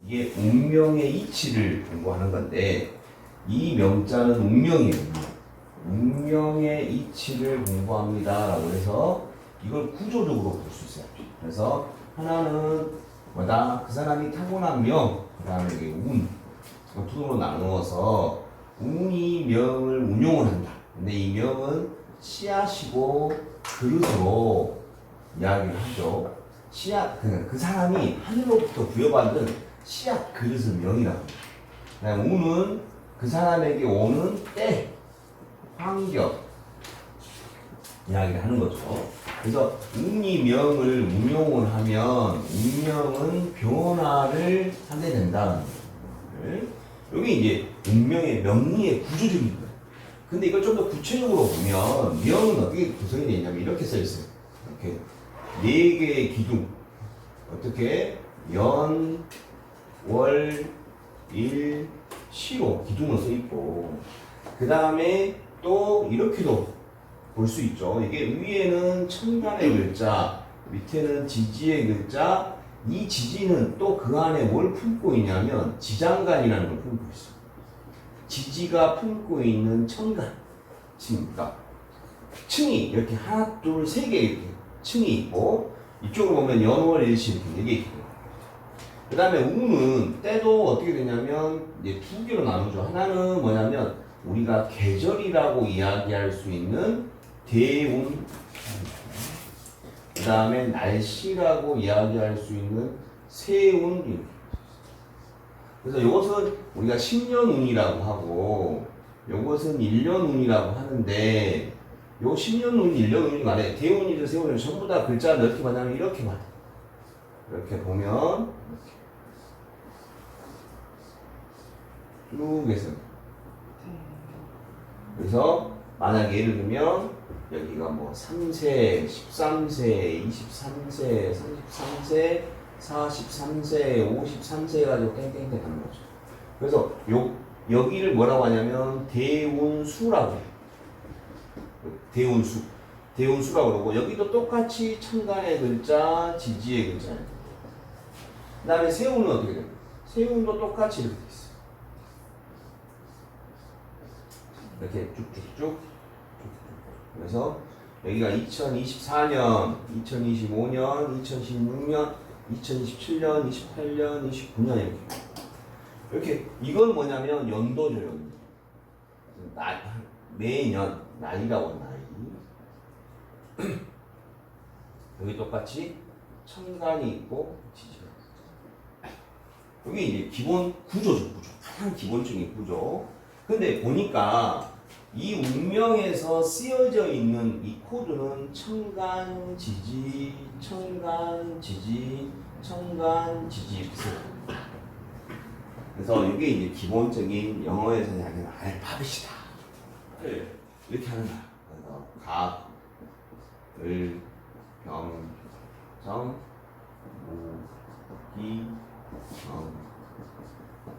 이게 운명의 이치를 공부하는 건데 이 명자는 운명이에요. 운명의 이치를 공부합니다 라고 해서 이걸 구조적으로 볼 수 있어요. 그래서 하나는 뭐다? 그 사람이 타고난 명, 그 다음에 이게 운, 두 개로 나누어서 운이 명을 운용을 한다. 근데 이 명은 씨앗이고 그릇으로 이야기를 하죠. 씨앗, 그 사람이 하늘로부터 부여받은 씨앗 그릇을 명이라고 합니다. 그다음 운은 그 사람에게 오는 때, 환경 이야기를 하는 거죠. 그래서 운이 명을 운용을 하면 운명은 변화를 하게 된다는 거예요. 여기 이제 운명의 명리의 구조적인 거예요. 근데 이걸 좀 더 구체적으로 보면 명은 어떻게 구성이 되어 있냐면 이렇게 써 있어요. 이렇게 네 개의 기둥 어떻게 연, 월, 일, 시로 기둥으로 써 있고 그 다음에 또 이렇게도 볼 수 있죠. 이게 위에는 천간의 글자, 밑에는 지지의 글자. 이 지지는 또 그 안에 뭘 품고 있냐면 지장간이라는 걸 품고 있어요. 지지가 품고 있는 천간, 그러니까 층이 이렇게 하나, 둘, 세 개 이렇게 층이 있고 이쪽으로 보면 연월일시 이렇게 네 개 있고 그 다음에 운은 때도 어떻게 되냐면 이제 두 개로 나누죠. 하나는 뭐냐면 우리가 계절이라고 이야기할 수 있는 대운, 그 다음에 날씨라고 이야기할 수 있는 세운. 그래서 이것은 우리가 10년운이라고 하고 이것은 1년운이라고 하는데 요 10년운, 1년운이 말해 대운이든 세운이든 전부 다 글자를 어떻게 말하냐면 이렇게 말해. 이렇게 보면 쭉 해서 그래서 만약에 예를 들면 여기가 뭐 3세, 13세, 23세, 33세, 43세, 53세 해가지고 땡땡땡 하는 거죠. 그래서 여기를 뭐라고 하냐면 대운수라고 해요. 대운수. 대운수라고 그러고 여기도 똑같이 천간의 글자, 지지의 글자. 그 다음에 세운은 어떻게 돼요? 세운도 똑같이 이렇게 돼 있어요. 이렇게 쭉쭉쭉. 그래서 여기가 2024년, 2025년, 2016년, 2027년, 28년, 29년 이렇게 이건 뭐냐면 연도죠. 연도. 매년 나이라고 나이. 여기 똑같이 천간이 있고 지지가 있고 여기 이제 기본 구조죠. 구조. 가장 기본적인 구조. 근데 보니까 이 운명에서 쓰여져 있는 이 코드는 천간, 지지, 천간, 지지, 천간, 지지. 그래서 이게 이제 기본적인 영어에서 이야기하는 알파벳이다. 이렇게 하는 거야. 그래서 각, 을, 병, 정, 무, 기, 정,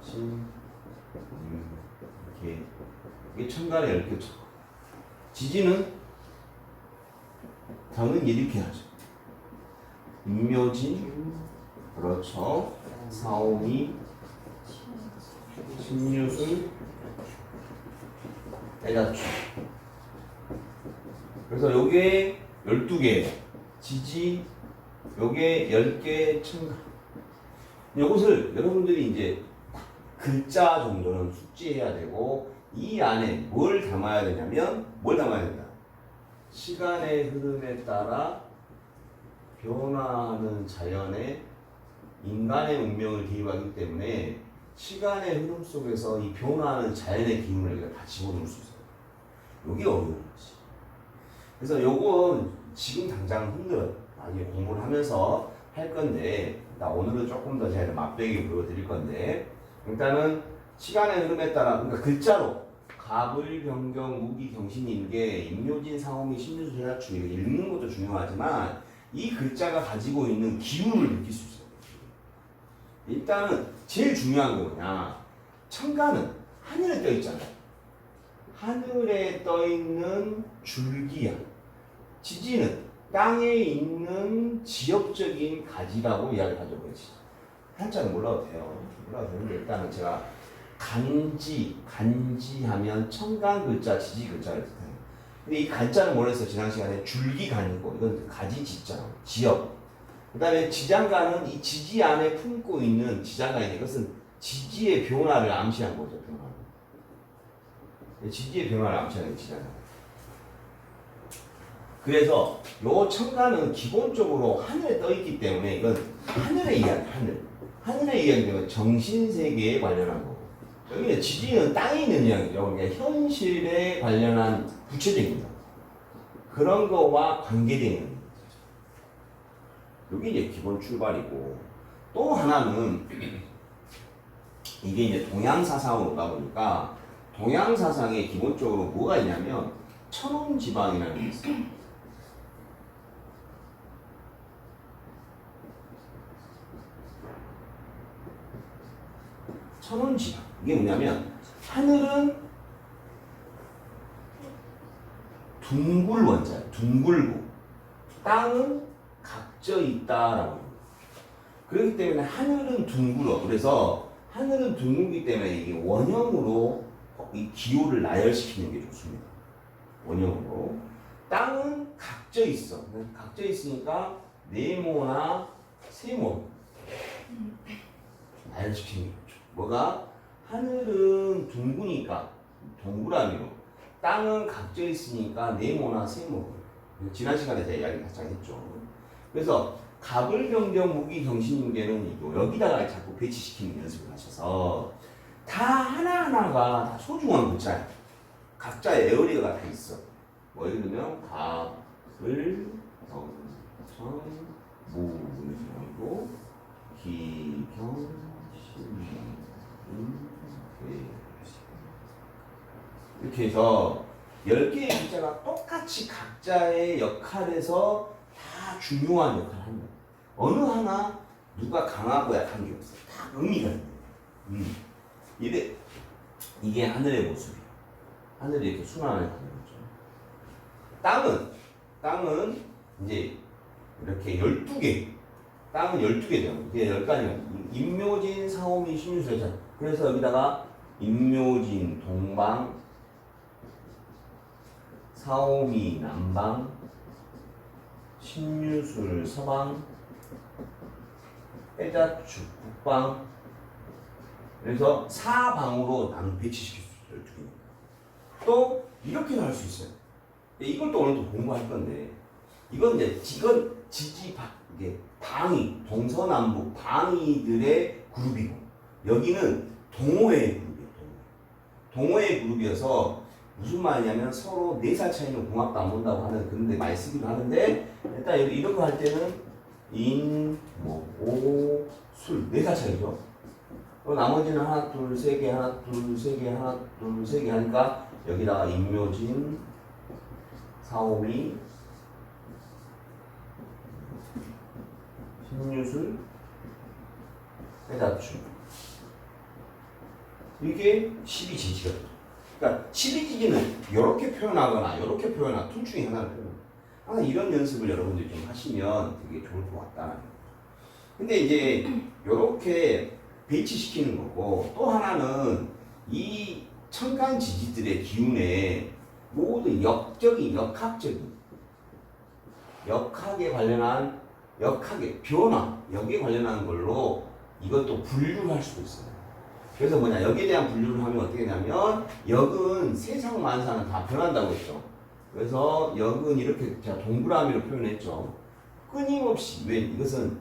신, 이렇게. 이게 천간에 이렇게 쳐. 지지는 당은 이렇게 하죠. 임묘진, 그렇죠. 사오미, 신유술, 대자축. 그래서 요게 12개, 지지, 요게 10개, 천간. 요것을 여러분들이 이제 글자 정도는 숙지해야 되고 이 안에 뭘 담아야 되냐면 뭘 담아야 된다. 시간의 흐름에 따라 변화하는 자연의 인간의 운명을 대입하기 때문에 시간의 흐름 속에서 이 변화하는 자연의 기운을 우리가 다 집어넣을 수 있어요. 이게 어려운 거지. 그래서 요건 지금 당장 힘들어요. 나중에 공부를 하면서 할 건데 나 오늘은 조금 더 제가 맛배기 보여드릴 건데 일단은 시간의 흐름에 따라 그러니까 글자로 갑을, 병경, 무기, 경신, 일계, 임묘진, 상호미, 신유수, 대자축 이렇게 읽는 것도 중요하지만 이 글자가 가지고 있는 기운을 느낄 수 있어요. 일단은 제일 중요한 거 뭐냐 천간은 하늘에 떠 있잖아요. 하늘에 떠 있는 줄기야. 지지는 땅에 있는 지역적인 가지라고 이야기하죠. 그렇지. 한자는 몰라도 돼요. 몰라도 되는데 일단은 제가 간지하면 청간 글자, 지지 글자를 뜻해요. 근데 이 간자는 뭐랬어? 지난 시간에 줄기간이고 이건 가지지자, 지역. 그 다음에 지장간은 이 지지 안에 품고 있는 지장간인데 이것은 지지의 변화를 암시한 거죠. 변화. 지지의 변화를 암시하는 지장간. 그래서 요 청간은 기본적으로 하늘에 떠 있기 때문에 이건 하늘의 이야기, 하늘의 이야기 때문에 정신세계에 관련한 거고. 여기는 지지는 땅에 있는 이야기죠. 그러니까 현실에 관련한 구체적인 거. 그런 거와 관계되는 거죠. 여기 이제 기본 출발이고, 또 하나는 이게 이제 동양사상으로 가보니까 동양사상에 기본적으로 뭐가 있냐면 천원지방이라는 게 있어요. 천원지방. 이게 뭐냐면 하늘은 둥글 원자예요. 둥글고 땅은 각져 있다라고. 그렇기 때문에 하늘은 둥글어. 그래서 하늘은 둥글기 때문에 이게 원형으로 이 기호를 나열시키는 게 좋습니다. 원형으로. 땅은 각져 있어. 각져 있으니까 네모나 세모 나열시키는 게 좋죠. 뭐가? 하늘은 둥그니까 동그라미로, 땅은 각져 있으니까 네모나 세모. 지난 시간에 제가 이야기 살짝 했죠. 그래서 갑을병정 무기경신인계는 이거 여기다가 자꾸 배치시키는 연습을 하셔서 다 하나하나가 다 소중한 글자야. 각자의 에어리어가 다 있어. 뭐 예를 들면 갑을 병정 무기고 기경신 이렇게 해서 10개의 글자가 똑같이 각자의 역할에서 다 중요한 역할을 합니다. 어느 하나 누가 강하고 약한 게 없어요. 다 의미가 있는 거예요. 이게 하늘의 모습이에요. 하늘이 이렇게 순환을 하는 거죠. 땅은 이제 이렇게 12개, 땅은 12개 돼요. 이게 10가지가 임묘진, 사오미, 신유술자. 그래서 여기다가 임묘진 동방, 사오미 남방, 신유술 서방, 빼자축 북방. 그래서 사방으로 나는 배치시킬 수 있어요. 12개니까. 또 이렇게도 할 수 있어요. 이걸 또 오늘 또 공부할 건데, 이건 지지박, 이게 방위, 동서남북 방위들의 그룹이고, 여기는 동호회 그룹이에요. 동호회 그룹이어서 무슨 말이냐면 서로 4살 차이는 궁합도 안 본다고 하는, 그런데 많이 쓰기도 하는데, 일단 이런 거 할 때는 오, 술 4살 차이죠. 나머지는 하나, 둘, 세 개, 하나, 둘, 세 개, 하나, 둘, 세 개 하니까 여기다가 임묘진, 사오미, 신유술, 빼자축. 이게 12지지가 돼요. 그러니까 12지지는 이렇게 표현하거나 이렇게 표현하거나 둘 중에 하나를 표현해요. 항상 이런 연습을 여러분들이 좀 하시면 되게 좋을 것 같다는 거예요. 근데 이제 이렇게 배치시키는 거고, 또 하나는 이 천간 지지들의 기운에 모든 역적인, 역학에 관련한 역학의 변화, 여기에 관련한 걸로 이것도 분류를 할 수도 있어요. 그래서 뭐냐, 여기에 대한 분류를 하면 어떻게 되냐면, 역은 세상 만사는 다 변한다고 했죠. 그래서 역은 이렇게 제가 동그라미로 표현했죠. 끊임없이, 왜 이것은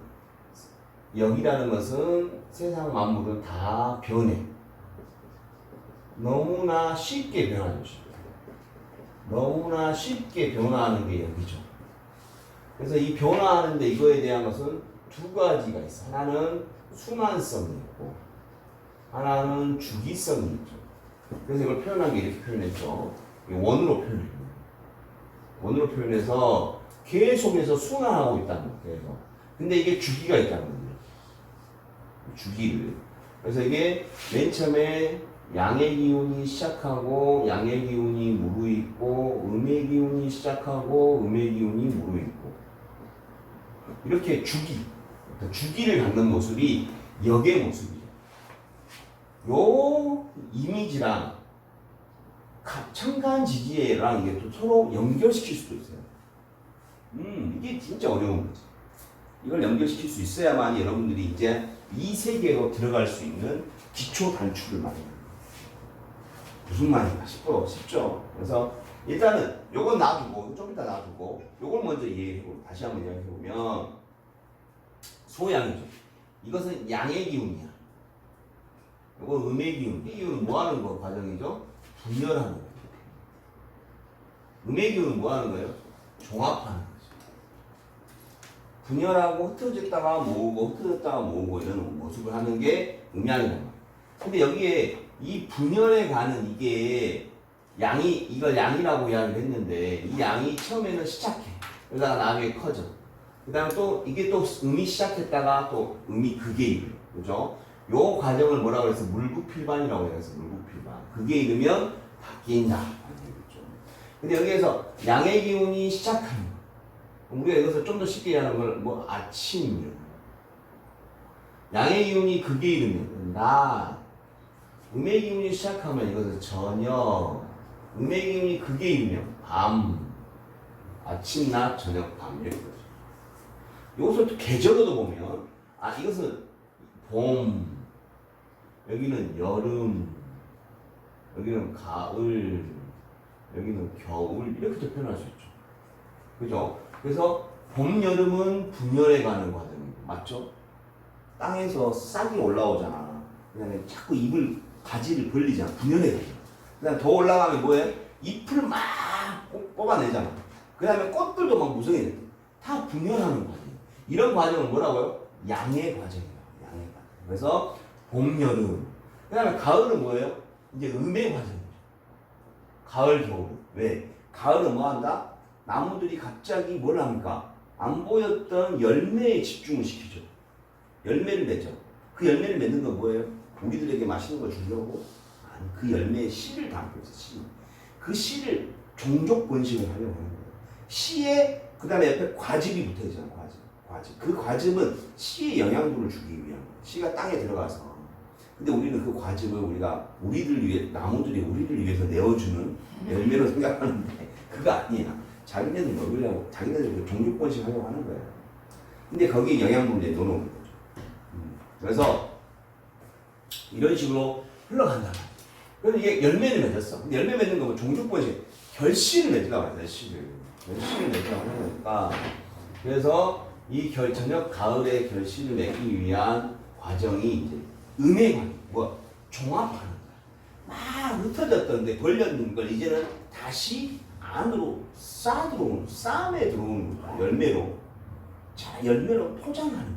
역이라는 것은 세상 만물은 다 변해. 너무나 쉽게 변하는 것입니다. 너무나 쉽게 변화하는 게 역이죠. 그래서 이 변화하는데 이거에 대한 것은 두 가지가 있어. 하나는 순환성이 있고, 하나는 주기성이 있죠. 그래서 이걸 표현한 게 이렇게 표현했죠. 원으로 표현해요. 원으로 표현해서 계속해서 순환하고 있다는 거예요. 근데 이게 주기가 있다는 거예요. 주기를. 그래서 이게 맨 처음에 양의 기운이 시작하고 양의 기운이 무르익고 음의 기운이 시작하고 음의 기운이 무르익고 이렇게 주기를 갖는 모습이 역의 모습이죠. 요 이미지랑 청간지지애랑 이게 또 서로 연결시킬 수도 있어요. 이게 진짜 어려운 거지. 이걸 연결시킬 수 있어야만 여러분들이 이제 이 세계로 들어갈 수 있는 기초 단추를 말해요. 무슨 말인가 싶죠? 그래서 일단은 요건 놔두고 좀 이따 놔두고 요걸 먼저 이해해보고 다시 한번 이야기해보면 소양이죠. 이것은 양의 기운이야. 요건 음의 기운. 이 기운은 뭐 하는 거 과정이죠? 분열하는 거예요. 음의 기운은 뭐 하는 거예요? 종합하는 거죠. 분열하고 흩어졌다가 모으고 흩어졌다가 모으고 이런 모습을 하는 게 음양이란 말이에요. 근데 여기에 이 분열에 가는 이게 이걸 양이라고 이야기를 했는데 이 양이 처음에는 시작해. 그러다가 나중에 커져. 그 다음에 또 이게 또 음이 시작했다가 또 음이 극에 이르요. 그죠? 요 과정을 뭐라고 해서 물구필반이라고 해서 물구필반. 극에 이르면 바뀐다. 근데 여기에서 양의 기운이 시작하는 거. 우리가 여기서 좀 더 쉽게 이해하는 걸 뭐 아침 양의 기운이 극에 이르면 낮. 음의 기운이 시작하면 이것은 저녁. 음의 기운이 극에 이르면 밤. 아침, 낮, 저녁, 밤 이렇게 되죠. 여기서 또 계절로도 보면 이것은 봄. 여기는 여름. 여기는 가을. 여기는 겨울 이렇게도 표현할 수 있죠. 그죠? 그래서 봄, 여름은 분열해 가는 과정입니다. 맞죠? 땅에서 싹이 올라오잖아. 그다음에 자꾸 가지를 벌리잖아. 분열해 가잖아. 그다음에 더 올라가면 뭐해? 잎을 막 뽑아내잖아. 그다음에 꽃들도 막 무성해. 다 분열하는 과정. 이런 과정을 뭐라고요? 양의 과정이에요. 양의 과정. 그래서 봄, 여름. 그다음에 가을은 뭐예요? 이제 음의 과정이죠. 가을, 겨울. 왜? 가을은 뭐 한다? 나무들이 갑자기 뭘 합니까? 안 보였던 열매에 집중을 시키죠. 열매를 맺죠. 그 열매를 맺는 건 뭐예요? 우리들에게 맛있는 걸 주려고? 아니, 그 열매에 씨를 담고 있어, 씨. 그 씨를 종족 번식을 하려고 하는 거예요. 씨에, 그 다음에 옆에 과즙이 붙어 있잖아, 과즙. 그 과즙은 씨에 영양분을 주기 위한 거예요. 씨가 땅에 들어가서. 근데 우리는 그 과즙을 나무들이 우리를 위해서 내어주는 열매로 생각하는데, 그거 아니야. 자기네들 먹으려고, 자기네들 종족 번식하려고 하는 거예요. 근데 거기에 영양분을 넣어놓는 거죠. 그래서 이런 식으로 흘러간다. 그래서 이게 열매를 맺었어. 근데 열매 맺는 거면 종족 번식, 결실을 맺으려고 해요, 결실을 맺으려고 하는 거니까. 그래서 이 저녁 가을에 결실을 맺기 위한 과정이 이제 음의 과정, 종합하는 거야. 막 흩어졌던데 벌렸는 걸 이제는 다시 안으로 쌈에 들어오는 거야. 열매로. 자, 열매로 포장하는 거야.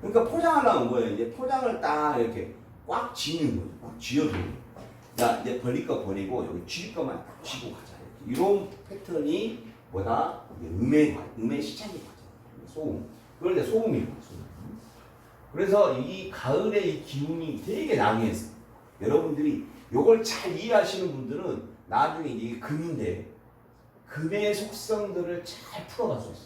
그러니까 포장하려면 뭐예요? 이제 포장을 딱 이렇게 꽉 쥐는 거죠. 꽉 쥐어두는 거야. 야, 이제 버릴 거 버리고 여기 쥐을 거만 딱 쥐고 가자. 이런 패턴이 뭐다? 음의 시작이 과정. 소음. 그걸 이제 소음이에요. 소음. 그래서 이 가을의 이 기운이 되게 강해서 여러분들이 요걸 잘 이해하시는 분들은 나중에 이게 금인데 금의 속성들을 잘 풀어갈 수 있어.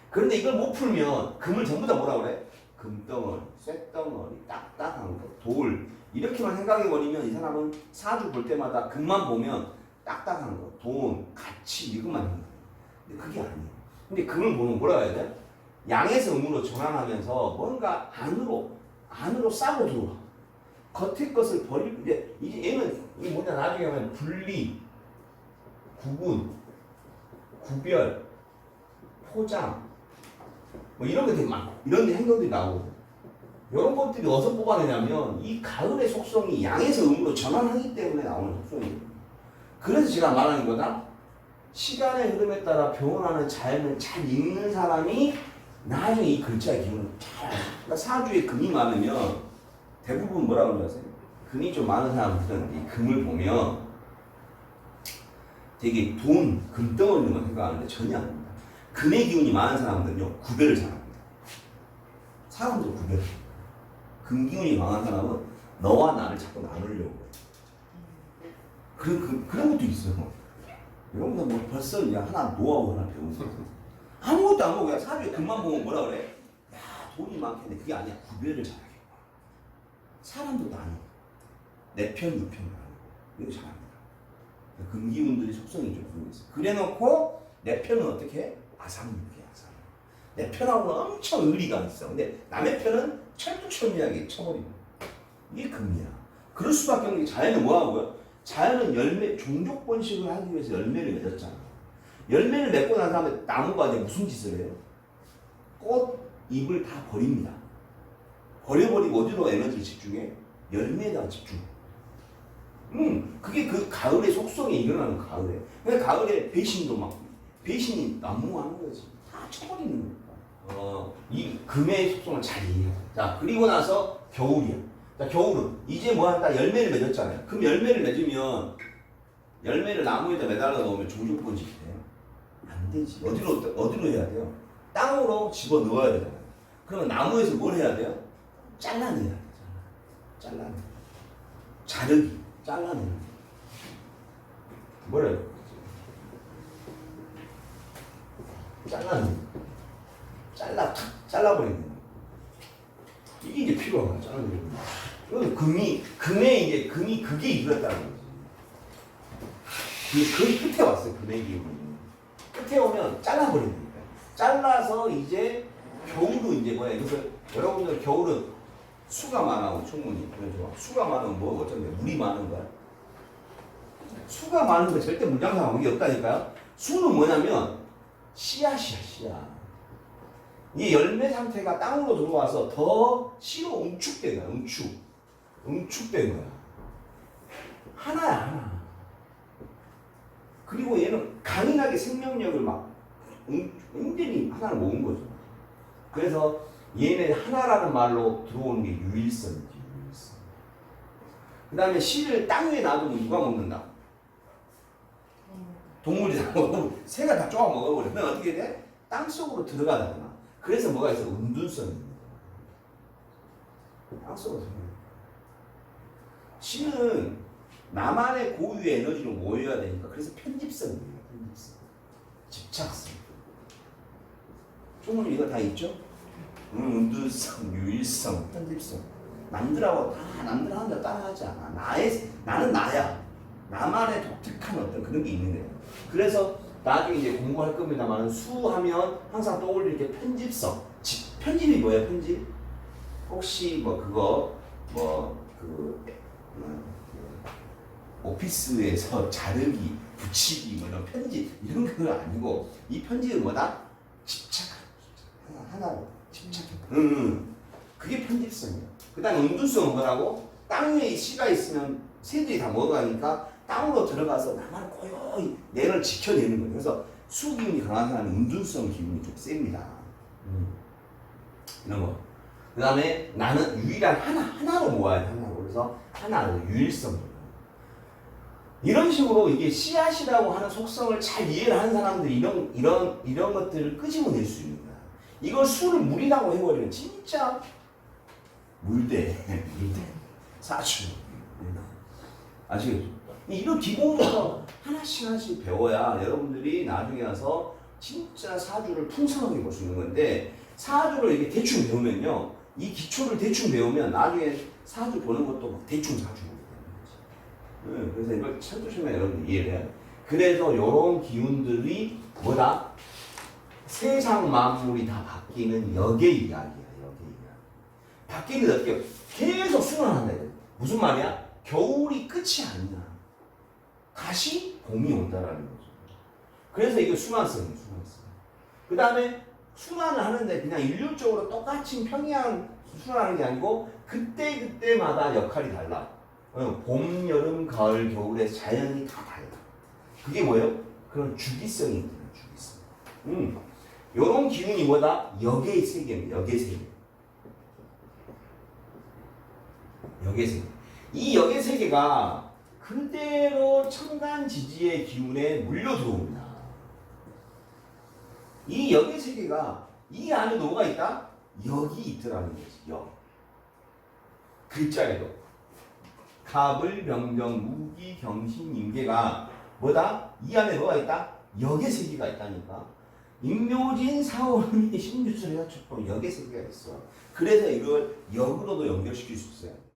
그런데 이걸 못 풀면 금을 전부 다 뭐라 그래? 금덩어리, 쇳덩어리, 딱딱한 거, 돌 이렇게만 생각해버리면 이 사람은 사주 볼 때마다 금만 보면 딱딱한 거, 돈, 가치 이것만 생각해. 근데 그게 아니에요. 근데 금을 보면 뭐라 해야 돼? 양에서 음으로 전환하면서 뭔가 안으로 싸고 들어와. 겉의 것을 버리고 이제 얘는 이게 뭐냐 나중에 하면 분리, 구분, 구별, 포장 뭐 이런 게 되게 많고 이런 행동들이 나오고 이런 것들이 어디서 뽑아내냐면 이 가을의 속성이 양에서 음으로 전환하기 때문에 나오는 속성이에요. 그래서 제가 말하는 거다. 시간의 흐름에 따라 변화하는 자연을 잘 읽는 사람이 나중에 이 글자의 기운을 잘 그러니까 사주에 금이 많으면 대부분 뭐라고 그러세요? 금이 좀 많은 사람들은 이 금을 보면 되게 금덩어리만 생각하는데 전혀 아닙니다. 금의 기운이 많은 사람들은요 구별을 잘합니다. 사람들 구별. 금 기운이 강한 사람은 너와 나를 자꾸 나누려고 해요. 그런 것도 있어요. 여러분들 뭐 벌써 그냥 하나 노하우 하나 배우세요. 아무것도 안 보고 그냥 사주에 금만 보면 뭐라 그래? 야, 돈이 많겠네. 그게 아니야. 구별을 잘하겠고. 사람도 나뉘고. 내 편, 네 편 나뉘고. 이거 잘합니다. 금기운들이 속성이 좀 그런 게 있어요. 그래 놓고 내 편은 어떻게 해? 아상육이야, 아상. 내 편하고는 엄청 의리가 있어. 근데 남의 편은 철두철미하게 쳐버립니다. 이게 금이야. 그럴 수밖에 없는 게 자연은 뭐하고요? 자연은 열매, 종족 번식을 하기 위해서 열매를 맺었잖아. 열매를 맺고 난 다음에 나무가 이제 무슨 짓을 해요? 꽃, 잎을 다 버립니다. 버려버리고 어디로 에너지를 집중해? 열매에다가 집중해. 그게 그 가을의 속성이 일어나는 가을에. 그러니까 가을에 배신도 막, 배신이 난무하는 거지. 다 쳐버리는 거니까. 이 금의 속성을 잘 이해해야 돼. 자, 그리고 나서 겨울이야. 자, 겨울은 이제 뭐 한다? 열매를 맺었잖아요. 그럼 열매를 맺으면 열매를 나무에다 매달아 놓으면 종족 번식이 돼요? 안 되지. 어디로 해야 돼요? 땅으로 집어 넣어야 되잖아요. 그러면 나무에서 뭘 해야 돼요? 잘라내야 돼. 잘라내. 자르기. 잘라내는 뭐래요? 잘라버리는 거. 이게 이제 필요한 거야. 잘라내는 거. 그래서 금이 그게 이겼다는 거지. 그 끝에 왔어요. 금의 기운이. 끝에 오면 잘라버리는 거야. 잘라서 이제 겨울은 이제 뭐야? 그래서 여러분들 겨울은 수가 많아, 충분히. 그래서 수가 많으면 뭐 어쩐데 물이 많은 거야. 수가 많은 거 절대 물장 상황이 없다니까요. 수는 뭐냐면 씨앗이야, 씨앗. 이 열매 상태가 땅으로 들어와서 더 씨로 응축된 거야, 응축된 거야. 하나야, 하나. 그리고 얘는 강인하게 생명력을 막 완전히 하나를 모은 거죠. 그래서 얘네 하나라는 말로 들어오는 게 유일성이지, 유일성. 그 다음에 씨를 땅 위에 놔두면 누가 먹는다? 동물이 다 먹고, 새가 다 쪼아 먹어버리면 어떻게 돼? 땅 속으로 들어가잖아. 그래서 뭐가 있어? 은둔성입니다. 땅 속으로 들어가. 씨는 나만의 고유의 에너지로 모여야 되니까, 그래서 편집성입니다, 편집성. 집착성. 총무님 이거 다 있죠? 은둔성, 유일성, 편집성. 남들하고 다 남들 하는 데 따라하지 않아. 나는 나야. 나만의 독특한 어떤 그런 게 있는 거예요. 그래서 나중에 이제 공부할 겁니다만 수하면 항상 떠올릴 게 편집성. 편집이 뭐예요? 편집? 혹시 뭐 그거 오피스에서 자르기, 붙이기 뭐 이런 편집 이런 거 아니고 이 편집은 뭐다? 집착하는 하나로 집착해. 그게 편집성이야. 그 다음에 은둔성은 뭐라고? 땅 위에 씨가 있으면 새들이 다 먹어가니까 땅으로 들어가서 나만 고요히 내를 지켜내는 거예요. 그래서 수 기운이 강한 사람은 은둔성 기운이 좀 셉니다. 이런 거. 그 다음에 나는 유일한 하나로 모아야 돼, 하나로. 그래서 하나로 유일성. 이런 식으로 이게 씨앗이라고 하는 속성을 잘 이해를 하는 사람들이 이런 것들을 끄집어낼 수 있는 거야. 이걸 수를 물이라고 해버리면 진짜 물대. 사주. 아시겠죠? 이런 기본부터 하나씩 배워야 여러분들이 나중에 와서 진짜 사주를 풍성하게 볼 수 있는 건데, 사주를 이렇게 대충 배우면요, 이 기초를 대충 배우면 나중에 사주 보는 것도 대충 사주 보게 되는 거지. 그래서 이걸 철두철미하게 여러분들 이해를 해야 돼. 그래서 이런 기운들이 뭐다? 세상 만물이 다 바뀌는 역의 이야기야, 역의 이야기. 바뀌는 어떻게 계속 순환한다. 무슨 말이야? 겨울이 끝이 아니야. 다시 봄이 온다라는 거죠. 그래서 이게 순환성이에요, 순환성. 그 다음에 순환을 하는데 그냥 일률적으로 똑같이 평이한 순환하는 게 아니고 그때마다 역할이 달라. 봄, 여름, 가을, 겨울에 자연이 다 달라. 그게 뭐예요? 그런 주기성이 있는 주기성. 요런 기운이 뭐다? 역의 세계입니다. 역의 세계. 역의 세계. 이 역의 세계가 그대로 천간 지지의 기운에 물려 들어옵니다. 이 역의 세계가 이 안에 뭐가 있다? 역이 있더라는 거지. 역. 글자에도 갑을, 병정, 무기, 경신, 임계가 뭐다? 이 안에 뭐가 있다? 역의 세계가 있다니까. 임묘진 사오미 신유술의 화촉법 역의 세계가 있어. 그래서 이걸 역으로도 연결시킬 수 있어요.